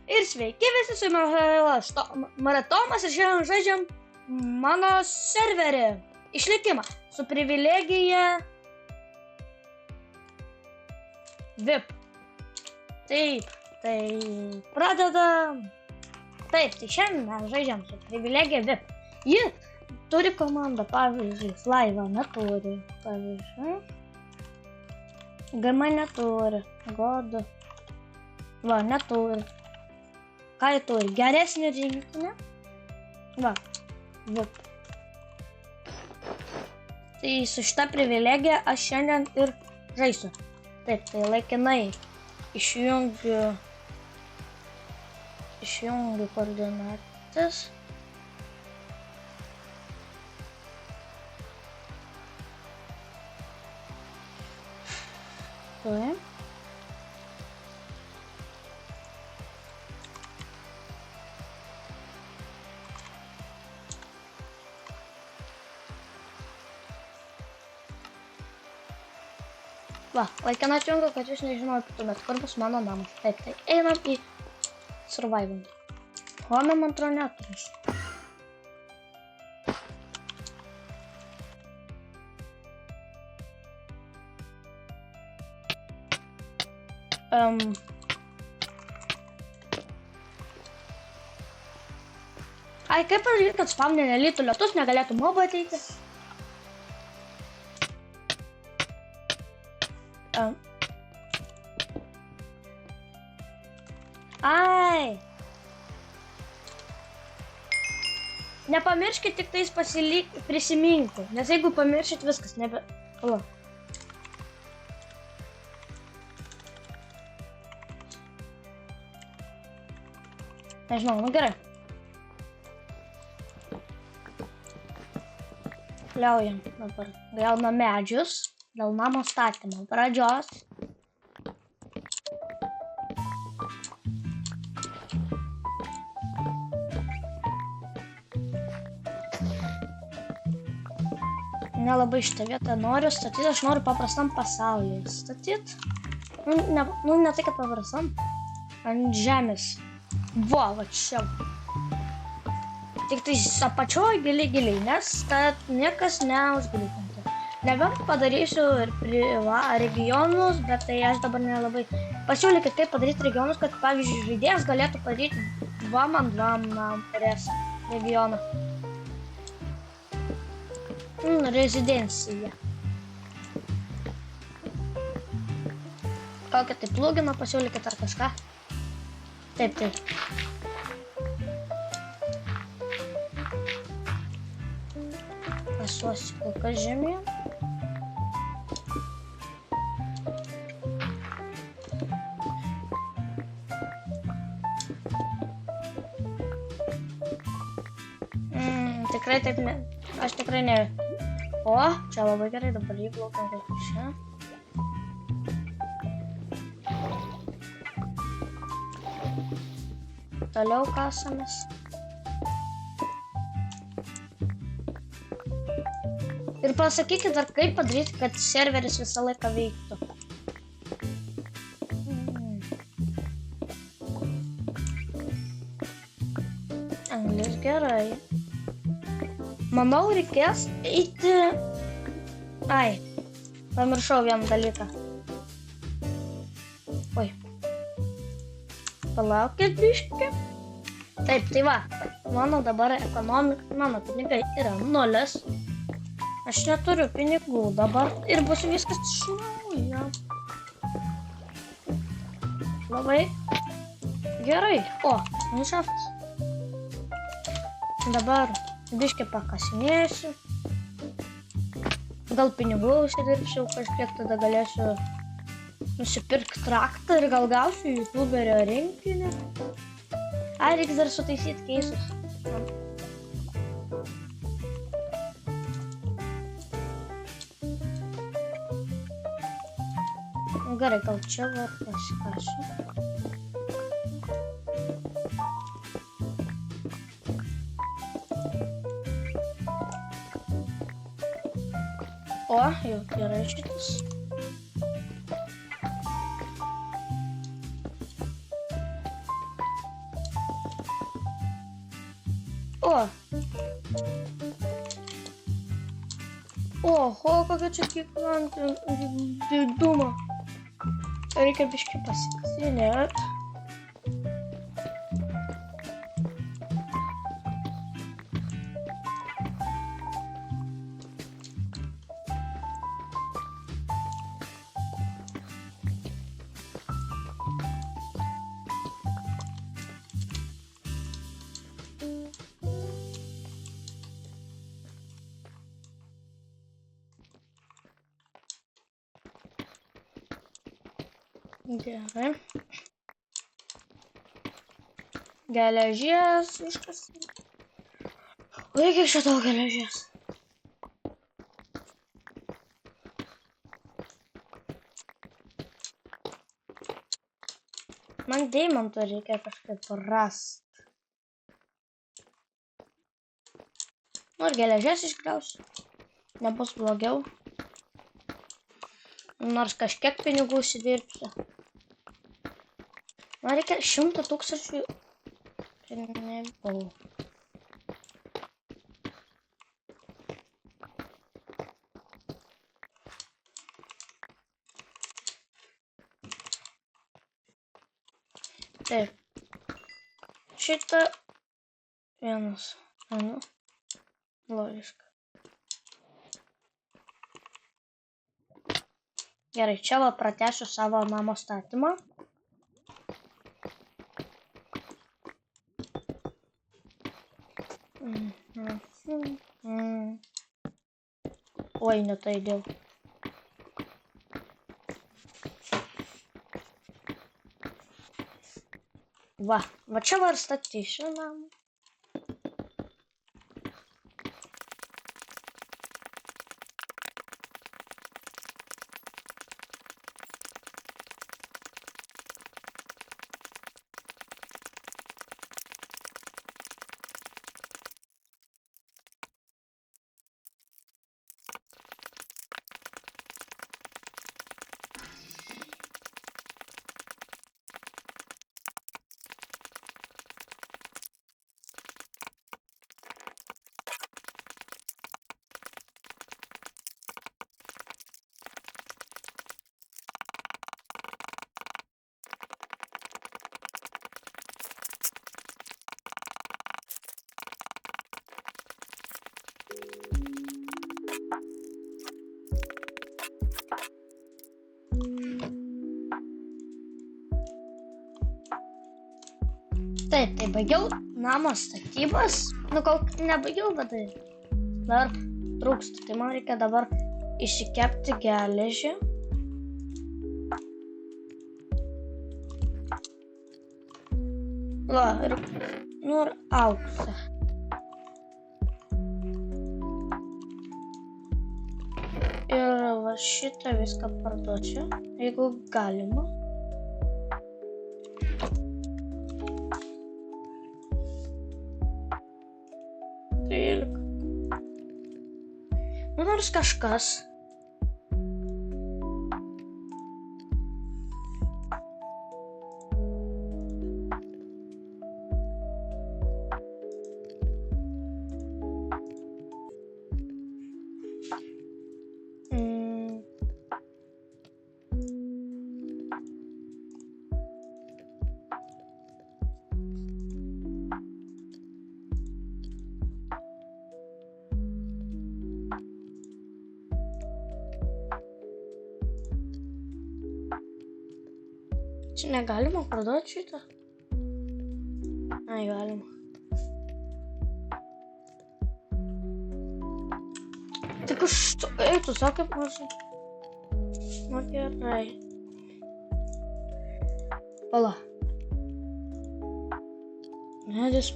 Ir sveiki visi, su Maratomas ir šiandien žaidžiam mano serverį. Išlikimą su privilegija VIP. Taip, tai pradedam. Taip, tai šiandien mes žaidžiam su privilegija VIP. Ji turi komandą, pavyzdžiui, Flaiva neturi, pavyzdžiui. Gama neturi, Godu. Va, neturi. Ką jie turi? Geresnį rinktinę? Va, VIP. Tai su šita privilegija aš šiandien ir žaisiu. Taip, tai laikinai išjungiu koordinates. Taip. Va, laikinai atjungiu, kad jūs nežinotumėt, kur bus mano namas. Taip, tai einam į surviving. Home, man atrodo, neturiš. Ai, kaip padaryti, kad spamne nelytų lietus, negalėtų moba ateiti? Ai. Nepamirškit tik tais prisiminti, nes jeigu pamiršit viskas, nebe... O. Nežinau, nu gerai. Liaujam dabar. Gauna medžius dėl namo statymo pradžios. Nelabai šitą vietą noriu statyti, aš noriu paprastam pasaulyje statyti. Ne tai, kad paprastam. Ant žemės. Va čia. Tik tai apačioj giliai, nes kad niekas neužgriūtintų. Nebent padarysiu ir regionus, bet tai aš dabar nelabai. Pasiūlykit, kaip padaryti regionus, kad pavyzdžiui žaidėjas galėtų padaryti 2x2 turės regioną. Rezidencija. Kokią tai pluginą pasiūlykit ar kažką. Taip. Pasuosiu kol kas žemėje. Tikrai taip ne. Aš tikrai ne. O, čia labai gerai, dabar jį blokam kaip čia. Toliau kasamės. Ir pasakykit dar, kaip padaryti, kad serveris visą laiką veiktų. Anglis gerai. Manau, reikės eiti... Ai, pamiršau vieną dalyką. Oi. Palaukit biškį. Taip, tai va. Mano dabar ekonomika, mano pinigai yra 0. Aš neturiu pinigų dabar ir bus viskas iš naujo. Labai gerai. O, nišaftas. Dabar biškį pakasinėsiu. Gal pinigų užsidirbsiu kažkiek, tada galėsiu nusipirkti traktą ir gal gausiu youtuberio rinkinį. Ai, reiks dar sutaisyti keisus. Gerai, gal čia va pasikasiu. O, jau gerai šitas. O. Oho, kokia čia kiekviena diduma. Reikia biškį pasikasinėt. Gerai. Geležies iškas. Oi, kiek čia daug geležies. Man deimanto reikia kažkaip rast. Nu ir geležies išgrausiu. Nebus blogiau. Nors kažkiek pinigų užsidirbsiu. Man reikia 100 000 pinigų. Taip. Šitą vienas. Nu, logiška. Gerai, čia va pratęsiu savo namo statymą. Oi, ne tai dėl. Va čia va ir statysiu namą. Taip, tai baigiau namo statybas. Nu, kol nebaigiau, bet tai dar trūksta. Tai man reikia dabar išsikepti geležį. Va, ir, nu, ir auksą. Ir va šitą viską parduočiau, jeigu galima. Nu, nors kažkas. Čia negalima parduoti šitą? Ai, galima. Tik už to, tu sakai, mažai. Nu, gerai. Pala. Medis.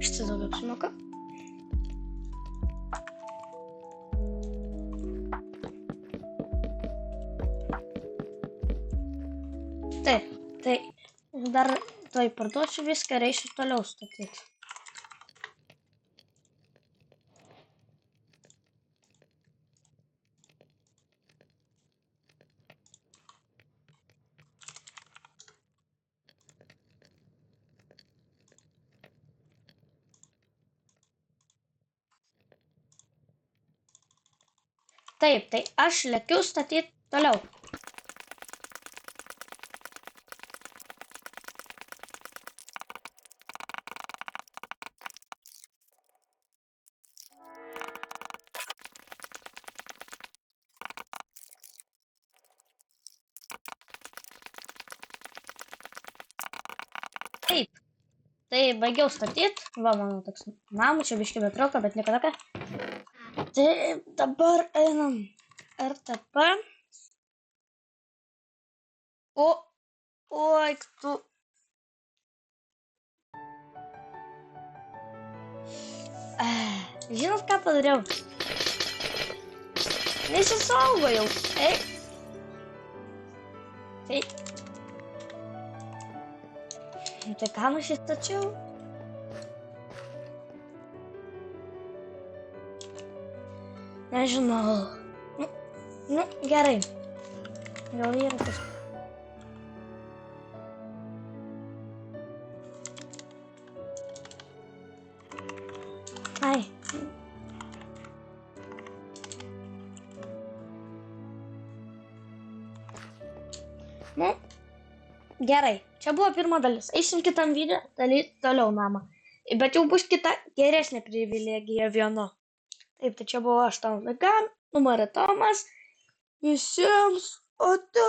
Šitą daug apsimoka. Taip, tai dar tuoj parduosiu viską ir eisiu toliau statyti. Taip, tai aš lėkiu statyti toliau. Taip, tai baigiau statyti. Va, mano toks namas, čia biškį betrauka, bet nieko tokio. Tai dabar einam RTP. Oi, tu. Žinot, ką padariau? Nesisaugojau. Ei. Tai. Tai kam aš įstačiau? Nežinau. Nu, gerai. Gal yra kažkas. Ai. Nu, gerai. Čia buvo pirma dalis. Eisim kitam video, toliau namą. Bet jau bus kita geresnė privilegija viena. Taip, tai čia buvo aš tam vaikam, numaratomas. Visiems ata.